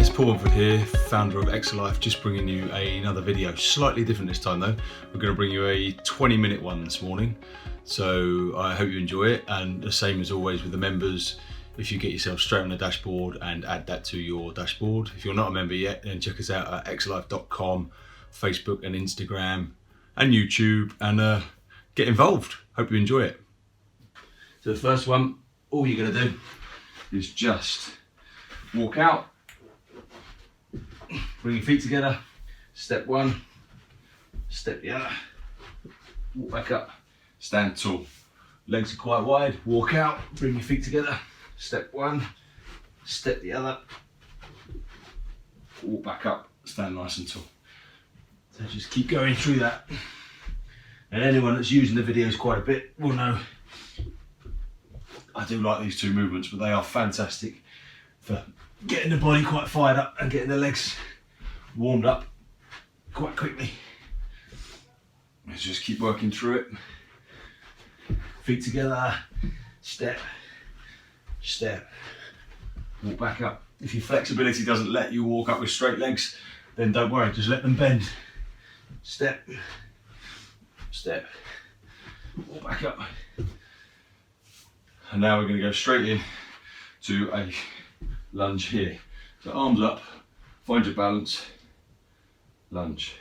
It's Paul Mumford here, founder of Xerlife, just bringing you another video, slightly different this time though. We're going to bring you a 20-minute one this morning, so I hope you enjoy it. And the same as always with the members, if you get yourself straight on the dashboard and add that to your dashboard. If you're not a member yet, then check us out at xerlife.com, Facebook and Instagram and YouTube, and get involved. Hope you enjoy it. So the first one, all you're going to do is just walk out, bring your feet together, step one, step the other, walk back up, stand tall. Legs are quite wide, walk out, bring your feet together, step one, step the other, walk back up, stand nice and tall. So just keep going through that. And anyone that's using the videos quite a bit will know I do like these two movements, but they are fantastic for getting the body quite fired up and getting the legs warmed up quite quickly. Let's just keep working through it. Feet together, step, step, walk back up. If your flexibility doesn't let you walk up with straight legs, then don't worry, just let them bend. Step, step, walk back up. And now we're going to go straight in to a lunge here. So arms up, find your balance, lunge.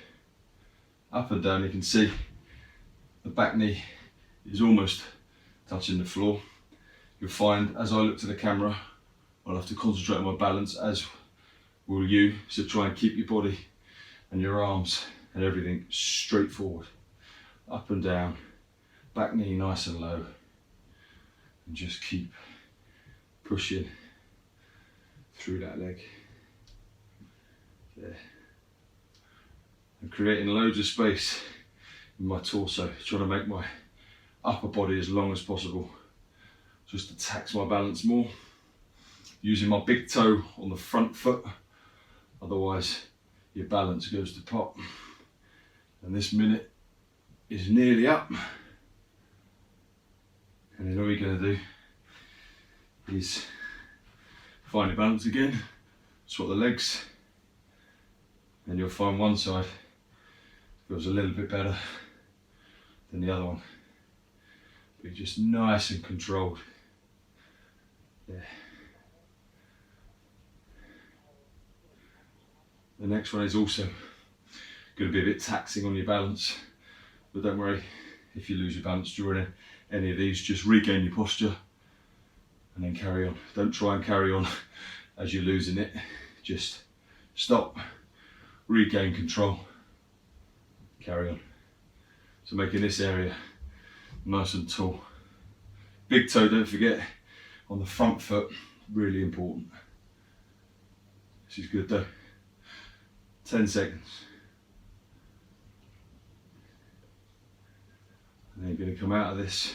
Up and down, you can see the back knee is almost touching the floor. You'll find as I look to the camera, I'll have to concentrate on my balance, as will you. So try and keep your body and your arms and everything straight forward. Up and down, back knee nice and low. And just keep pushing through that leg. There. And creating loads of space in my torso, trying to make my upper body as long as possible, just to tax my balance more. Using my big toe on the front foot, otherwise your balance goes to pot. And this minute is nearly up. And then all you're going to do is find your balance again, swap the legs, and you'll find one side feels a little bit better than the other one. But you're just nice and controlled. There. The next one is also going to be a bit taxing on your balance, but don't worry if you lose your balance during any of these, just regain your posture and then carry on. Don't try and carry on as you're losing it. Just stop, regain control, carry on. So making this area nice and tall. Big toe, don't forget, on the front foot, really important. This is good though. 10 seconds. And then you're going to come out of this.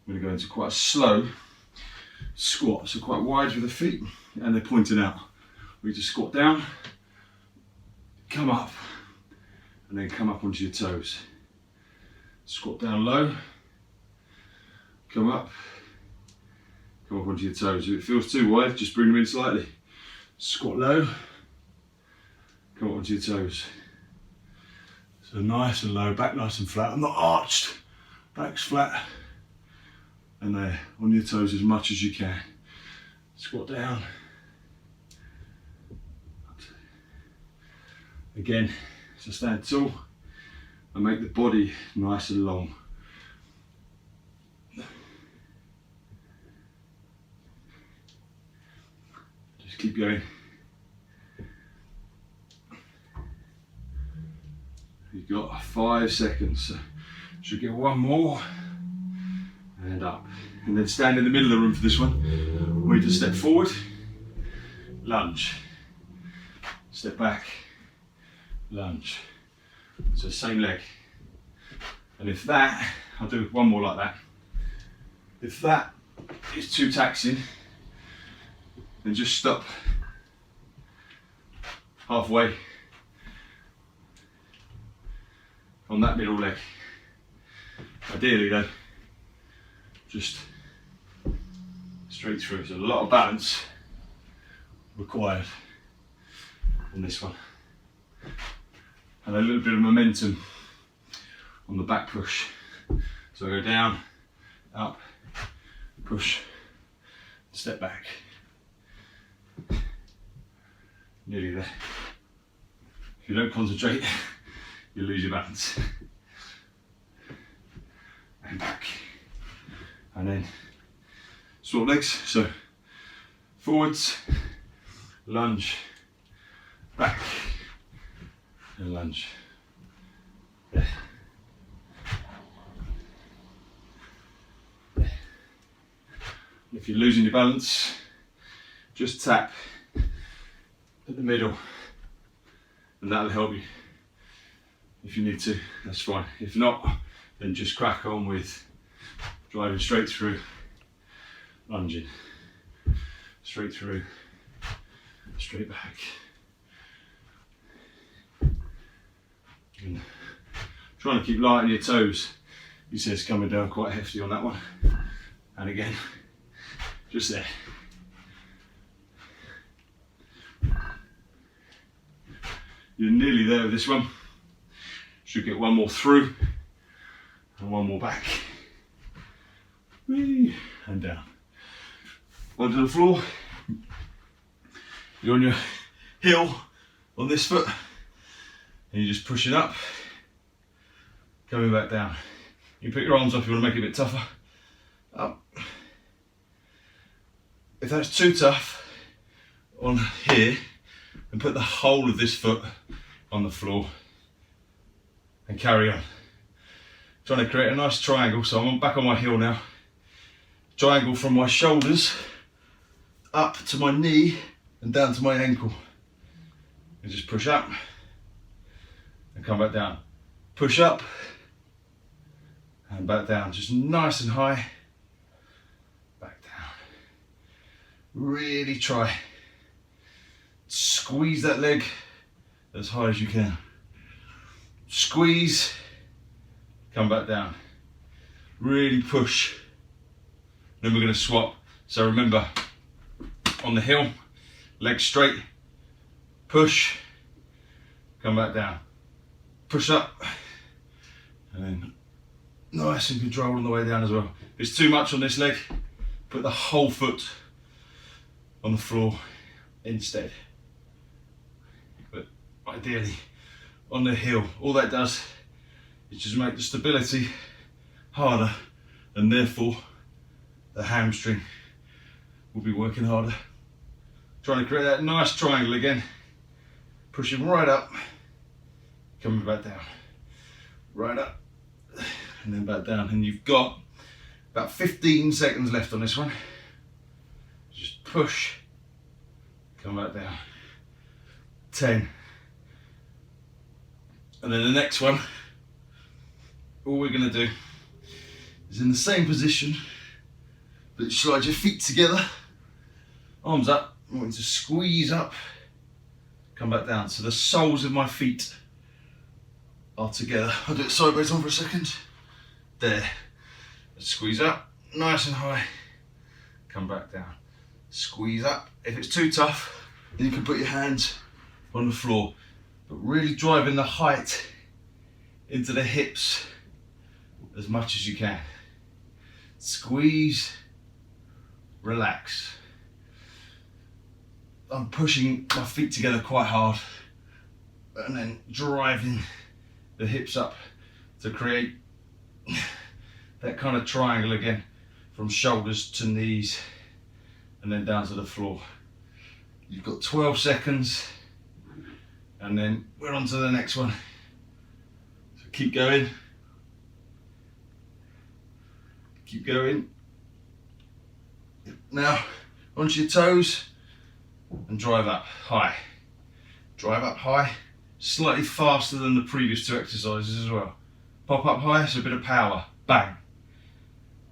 I'm going to go into quite a slow squat, so quite wide with the feet and they're pointing out. We just squat down, come up, and then come up onto your toes. Squat down low, come up onto your toes. If it feels too wide, just bring them in slightly. Squat low, come up onto your toes. So nice and low, back nice and flat. I'm not arched, back's flat. And there, on your toes as much as you can. Squat down. Again, so stand tall and make the body nice and long. Just keep going. You've got 5 seconds, so should get one more, and up. And then stand in the middle of the room for this one. We just step forward, lunge, step back, lunge. So same leg. And if that, I'll do one more like that. If that is too taxing, then just stop halfway on that middle leg. Ideally though, just straight through. So a lot of balance required. on this one. And a little bit of momentum on the back push. So I go down, up, push, step back. Nearly there. If you don't concentrate, you lose your balance. And back. And then swap legs. So forwards, lunge, back, and lunge. There. There. If you're losing your balance, just tap at the middle and that'll help you. If you need to, that's fine. If not, then just crack on with driving straight through, lunging, straight through, straight back. And trying to keep light on your toes. He says coming down quite hefty on that one. And again, just there. You're nearly there with this one. Should get one more through and one more back. Whee, and down. Onto the floor. You're on your heel on this foot and you just push it up, coming back down. You put your arms up if you want to make it a bit tougher. Up. If that's too tough on here, then put the whole of this foot on the floor and carry on. Trying to create a nice triangle, so I'm back on my heel now. Triangle from my shoulders up to my knee and down to my ankle. And just push up and come back down. Push up and back down, just nice and high. Back down. Really try. Squeeze that leg as high as you can. Squeeze, come back down. Really push. Then we're going to swap. So remember, on the heel, legs straight, push, come back down. Push up, and then nice and controlled on the way down as well. If it's too much on this leg, put the whole foot on the floor instead. But ideally, on the heel, all that does is just make the stability harder, and therefore the hamstring will be working harder. Trying to create that nice triangle again, pushing right up, coming back down, right up, and then back down. And you've got about 15 seconds left on this one. Just push, come back down. 10. And then the next one, all we're going to do is in the same position, but you slide your feet together, arms up. I want you to squeeze up, come back down. So the soles of my feet are together. I'll do it sideways on for a second. There. Squeeze up, nice and high. Come back down. Squeeze up. If it's too tough, then you can put your hands on the floor. But really driving the height into the hips as much as you can. Squeeze, relax. I'm pushing my feet together quite hard and then driving the hips up to create that kind of triangle again, from shoulders to knees and then down to the floor. You've got 12 seconds and then we're on to the next one. So keep going. Keep going. Now onto your toes and drive up high. Drive up high, slightly faster than the previous two exercises as well. Pop up high, so a bit of power. Bang.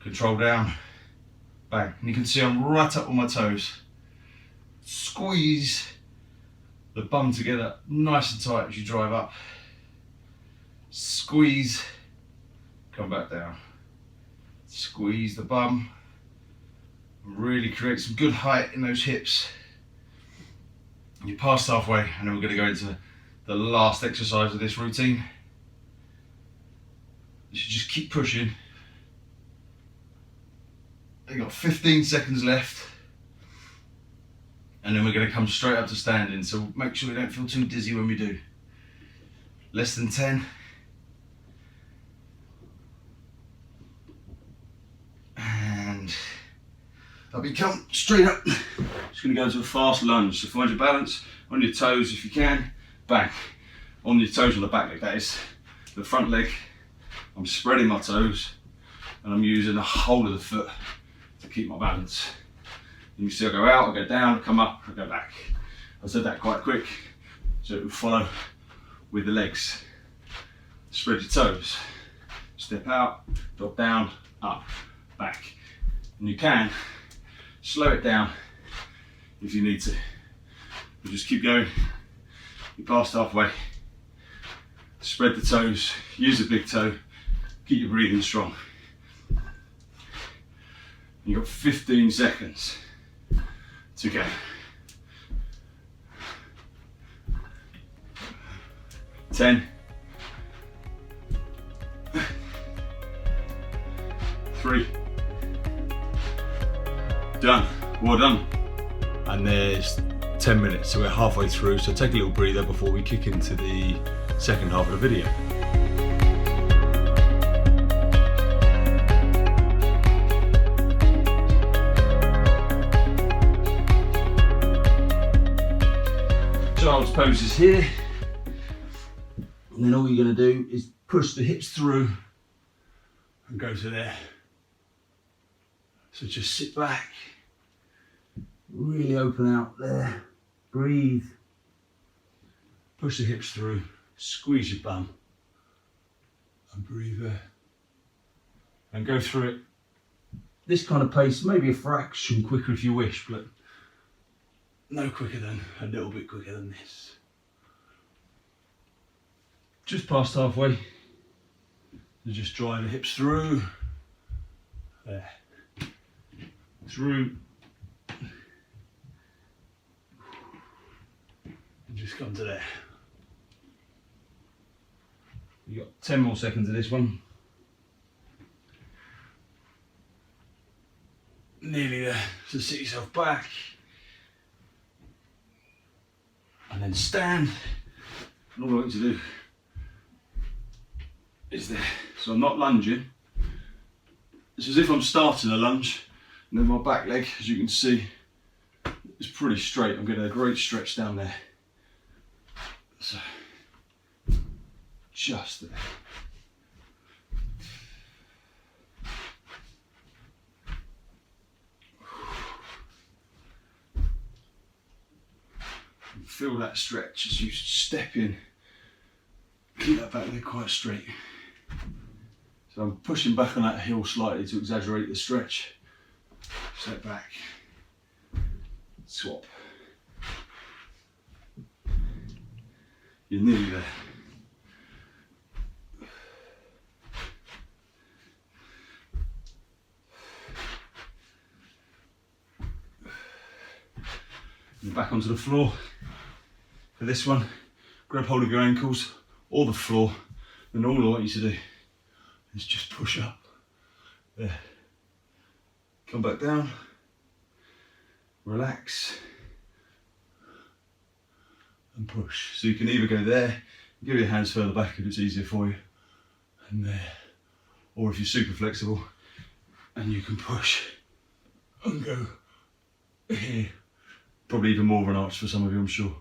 Control down. Bang. And you can see I'm right up on my toes. Squeeze the bum together nice and tight as you drive up. Squeeze. Come back down. Squeeze the bum. Really create some good height in those hips. You're past halfway, and then we're going to go into the last exercise of this routine. You should just keep pushing. You've got 15 seconds left, and then we're going to come straight up to standing, so make sure we don't feel too dizzy when we do. Less than 10. And up you come, straight up. Just going to go into a fast lunge, so find your balance on your toes if you can. Bang. On your toes on the back leg, that is. The front leg, I'm spreading my toes, and I'm using the whole of the foot to keep my balance. And you see I go out, I go down, I come up, I go back. I said that quite quick, so it will follow with the legs. Spread your toes, step out, drop down, up, back. And you can slow it down if you need to. But just keep going. You're past halfway. Spread the toes, use the big toe, keep your breathing strong. You've got 15 seconds to go. 10. 3. Done. Well done. And there's 10 minutes, so we're halfway through, so take a little breather before we kick into the second half of the video. Child's pose is here, and then all you're going to do is push the hips through and go to there. So just sit back, really open out there, breathe, push the hips through, squeeze your bum and breathe there, and go through it this kind of pace, maybe a fraction quicker if you wish, but no quicker than, a little bit quicker than this. Just past halfway, so just drive the hips through, there, through, and just come to there. You got 10 more seconds of this one. Nearly there, so sit yourself back. And then stand, and all I want you to do is there. So I'm not lunging. It's as if I'm starting a lunge, and then my back leg, as you can see, is pretty straight. I'm getting a great stretch down there. So, just there. Feel that stretch as you step in. Keep that back leg quite straight. So I'm pushing back on that heel slightly to exaggerate the stretch. Step back. Swap. You're nearly there. And back onto the floor. For this one, grab hold of your ankles or the floor, and all I want you to do is just push up. There. Come back down. Relax. And push. So you can either go there, give your hands further back if it's easier for you, and there. Or if you're super flexible, and you can push and go here. Probably even more of an arch for some of you, I'm sure.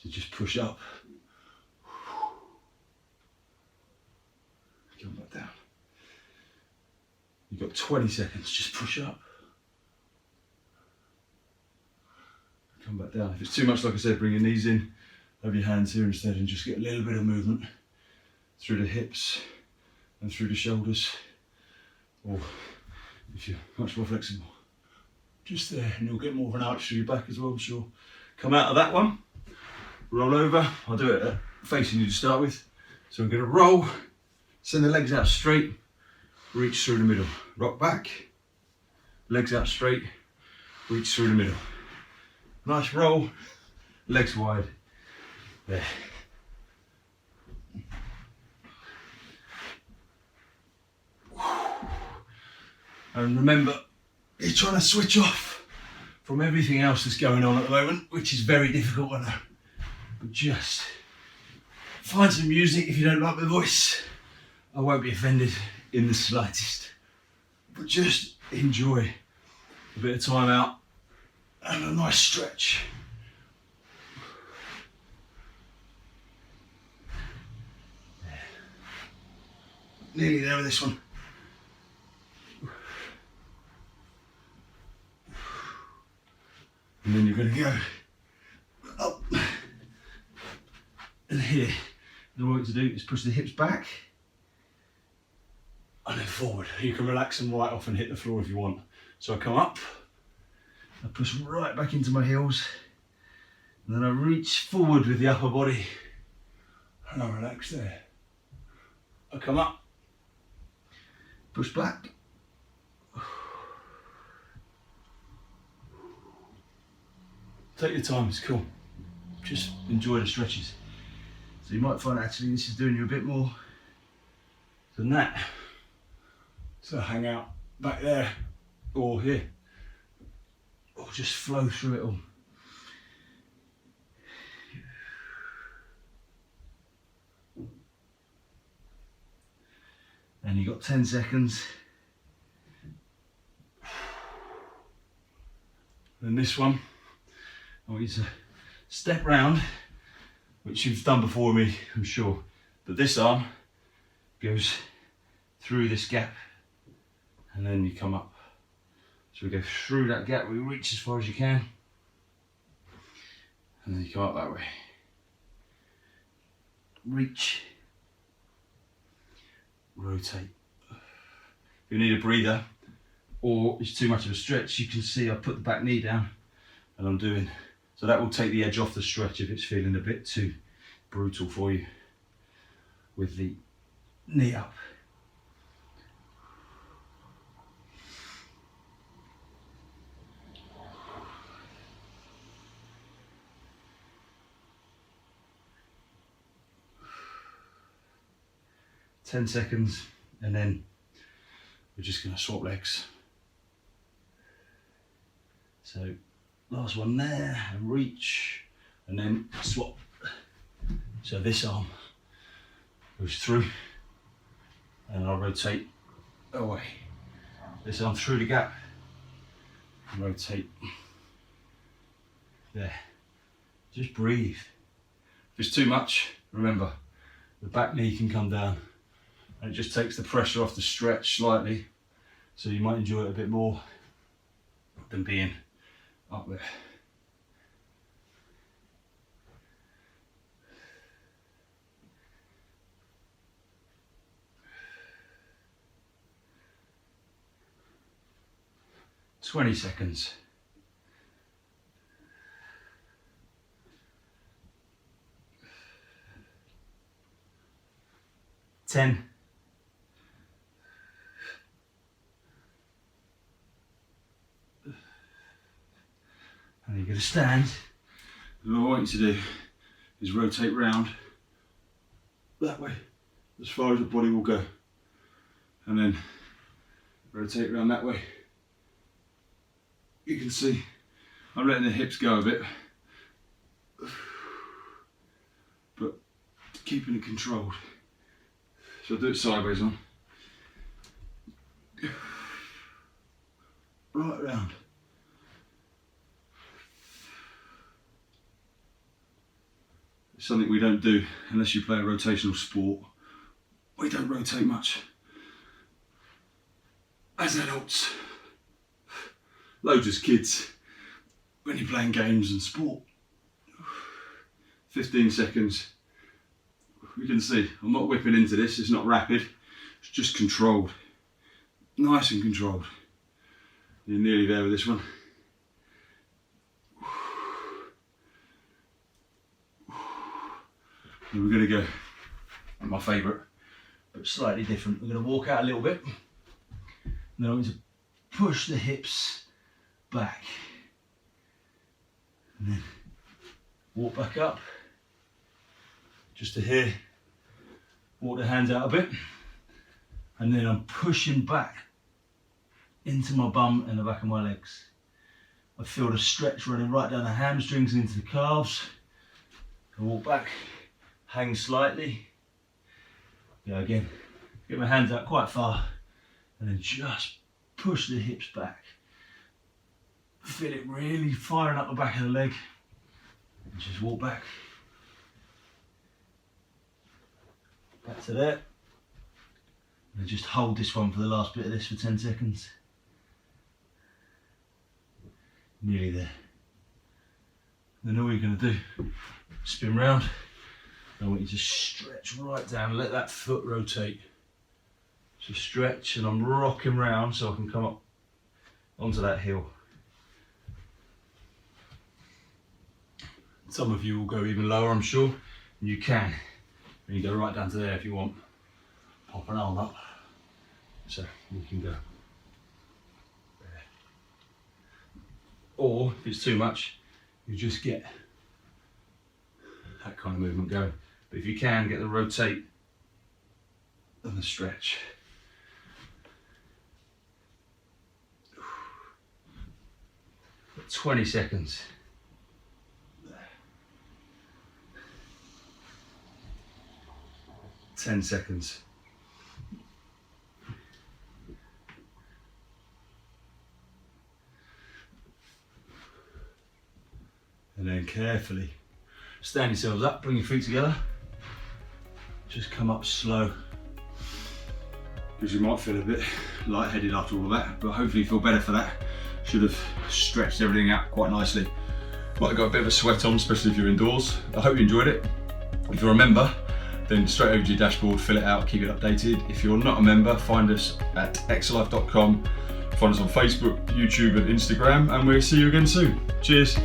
So just push up. Come back down. You've got 20 seconds, just push up. Come back down. If it's too much, like I said, bring your knees in, have your hands here instead, and just get a little bit of movement through the hips and through the shoulders. Or if you're much more flexible, just there, and you'll get more of an arch through your back as well, I'm sure. Come out of that one. Roll over. I'll do it facing you to start with. So I'm going to roll, send the legs out straight, reach through the middle. Rock back, legs out straight, reach through the middle. Nice roll, legs wide. There. And remember, you're trying to switch off from everything else that's going on at the moment, which is very difficult, I know. But just find some music if you don't like my voice. I won't be offended in the slightest. But just enjoy a bit of time out and a nice stretch. Nearly there with this one. And then you're going to go up and here. And all you want to do is push the hips back and then forward. You can relax them right off and hit the floor if you want. So I come up, I push right back into my heels, and then I reach forward with the upper body and I relax there. I come up, push back, take your time, it's cool. Just enjoy the stretches. So you might find actually this is doing you a bit more than that. So hang out back there or here, or just flow through it all. And you've got 10 seconds. Then this one, I want you to step round, which you've done before with me, I'm sure. But this arm goes through this gap and then you come up. So we go through that gap, we reach as far as you can, and then you come up that way. Reach, rotate. If you need a breather or it's too much of a stretch, you can see I put the back knee down and I'm doing, so that will take the edge off the stretch if it's feeling a bit too brutal for you with the knee up. Ten seconds, and then we're just going to swap legs. So last one there, and reach, and then swap. So this arm goes through, and I'll rotate away. This arm through the gap, and rotate. There. Just breathe. If it's too much, remember, the back knee can come down. And it just takes the pressure off the stretch slightly, so you might enjoy it a bit more than being up there. "20 seconds. "10. And you're going to stand, and all I want you to do is rotate round that way as far as the body will go, and then rotate around that way. You can see I'm letting the hips go a bit, but keeping it controlled. So I'll do it sideways on, right round. Something we don't do unless you play a rotational sport. We don't rotate much as adults. Loads as kids when you're playing games and sport. 15 seconds. You can see I'm not whipping into this, it's not rapid, it's just controlled. Nice and controlled. You're nearly there with this one. And we're going to go, my favourite, but slightly different. We're going to walk out a little bit, and then I'm going to push the hips back, and then walk back up, just to here, walk the hands out a bit, and then I'm pushing back into my bum and the back of my legs. I feel the stretch running right down the hamstrings and into the calves. I walk back, hang slightly, go again, get my hands out quite far, and then just push the hips back. Feel it really firing up the back of the leg, and just walk back. Back to there. And just hold this one for the last bit of this for 10 seconds. Nearly there. Then all you're going to do, spin round. I want you to stretch right down, let that foot rotate. So stretch, and I'm rocking round so I can come up onto that heel. Some of you will go even lower, I'm sure, and you can. You can go right down to there if you want. Pop an arm up, so you can go there. Or if it's too much, you just get that kind of movement going. But if you can, get the rotate and the stretch. 20 seconds. 10 seconds. And then carefully stand yourselves up, bring your feet together. Just come up slow. Because you might feel a bit lightheaded after all of that, but hopefully you feel better for that. Should have stretched everything out quite nicely. Might have got a bit of a sweat on, especially if you're indoors. I hope you enjoyed it. If you're a member, then straight over to your dashboard, fill it out, keep it updated. If you're not a member, find us at xerlife.com. Find us on Facebook, YouTube and Instagram, and we'll see you again soon. Cheers.